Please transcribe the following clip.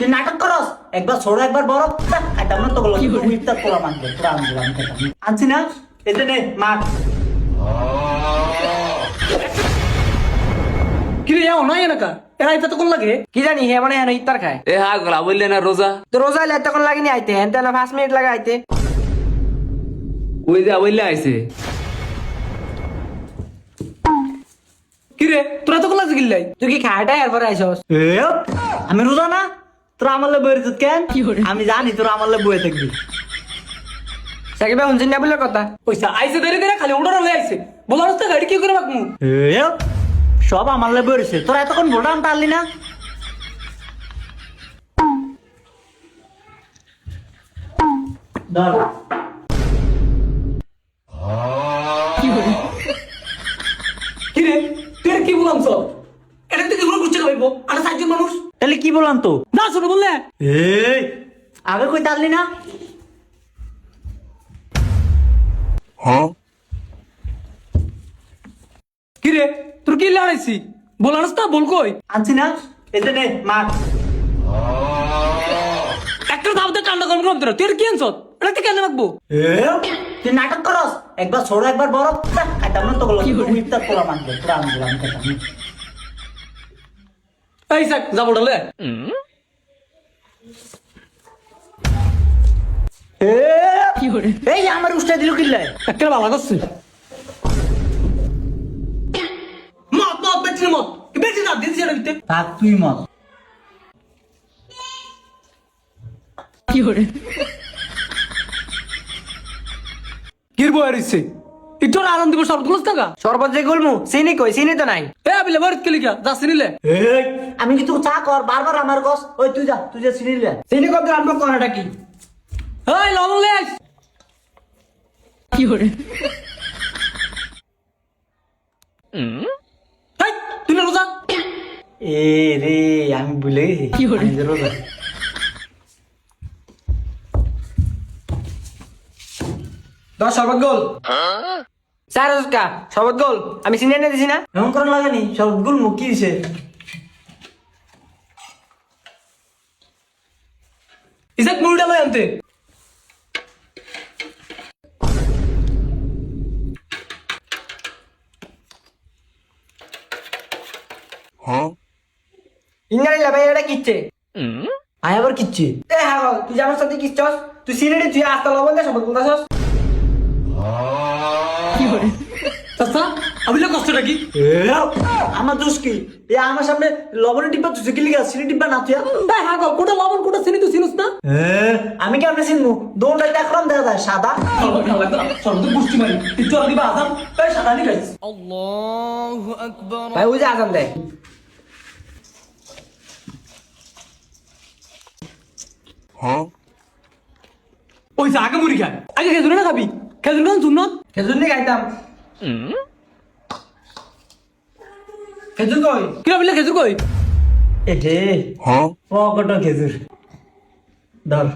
তুই নাটক করস, একবার ছোট একবার বড়। খাইতাম না তো, ইফতার পোলা মানবে, পুরা আমি খাইতাম আনছি না, এতে নে মার। কিরে যাও নাই এলাকা এরা এটা তখন লাগে কি জানি হে মানে হেন ইফতার খায়। এ হা গলা বললে না রোজা তো রোজা হলে তখন লাগেনি আইতে, হেন তেন 5 মিনিট লাগে আইতে। ওই যা বললে আইছে। কিরে তোরা তখন লাগছে গিল্লাই তুই কি খায়টাই এরপরে আইসস? এ, আমি রোজা না, তোরা আমার লোক বইয়ের কেন? আমি জানি তোরা আমার লোক বইয়ে থাকবি। সাকিবে শুনছেন না বলে কথা। পয়সা আইছে দেরি দেরি খালি উড়ার হলে আইছে বলার রাস্তা গাড়ি কি করে বাকমু এ, সব আমার লোক বইয়েছে, তোরা এতক্ষণ ভোটান পারলি না। ধর। কিরে তুই কি বললাম সব এটা থেকে ঘুরে ঘুরছে খাইবো আর 4 জন মানুষ তাহলে কি বললাম তো? না ছোট বললে এই, আগে কই তারলি না? কিরে তোর কি লড়াইছি বলার রাস্তা বল কই আনছি না, এতে নে মার। একটা দাবতে কান্না করব করব তোরা তুই কি আনছ এটা থেকে কেন রাখবো এ, তুই নাটক করস, একবার ছোট একবার বড়। খাইতাম না তো, ইফতার পোলা মানবে, পুরা আমি খাইতাম। এই সাক যাবো ডলে এ, এই আমার উস্তা দিল কিল্লাই। একটা ভালো করছে মত মত বেটি মত বেটি না দিদি ছেড়ে দিতে থাক তুই মত। কির বয় রইছে ইটোর আনন্দ দিব সব গুলো টাকা শরবত যে গুলমু চিনি কই, চিনি তো নাই। এ আবিলে বরত কে লিখা যাস নিলে এই, আমি কিন্তু চা কর বারবার আমার গস। ওই তুই যা সিরিলে। চিনি কত আনবো কোনটা কি? এই লবণ লে আইস হেই তুই না রোজা এ রে, আমি ভুলে গেছি আমি যে রোজা। দশ শরবত গোল। চার রোজকা শরবত গোল আমি চিনি এনে দিছি না। এমন করা লাগেনি, সব গুল মুখি দিছে। ইসাক মুড়িটা লই আনতে ইন্নারি ভাই এটা কিচ্ছে? আয় আবার কিচ্ছি। এ হ্যাঁ তুই যে আমার সাথে কিচ্ছস, তুই সিনেরি তুই আস্তা লবণ দে শরবত বলতাছস। চাচা আবিলে কষ্টটা কি এ, আমার দোষ কি? এ আমার সামনে লবণের ডিব্বা তুই কি লিখা, চিনি ডিব্বা না তুই? ভাই হ্যাঁ কোটা লবণ কোটা চিনি তুই চিনিস না আমি কেমনে চিনবো? দোনটা দেখলাম দেখা যায় সাদা। সর্বত পুষ্টি মারি একটু আর দিবা আদাম তাই সাদা নি খাইছিস ভাই ওই যে আজান দেয়। ওই যে আগে মুড়ি খায় আগে খেজুরে না খাবি খেজুর খান সুন্নত খেজুর নিয়ে খাইতাম। খেজুর কই? কি ভাবিলে খেজুর কই এ হে, পকেটও খেজুর। ধর।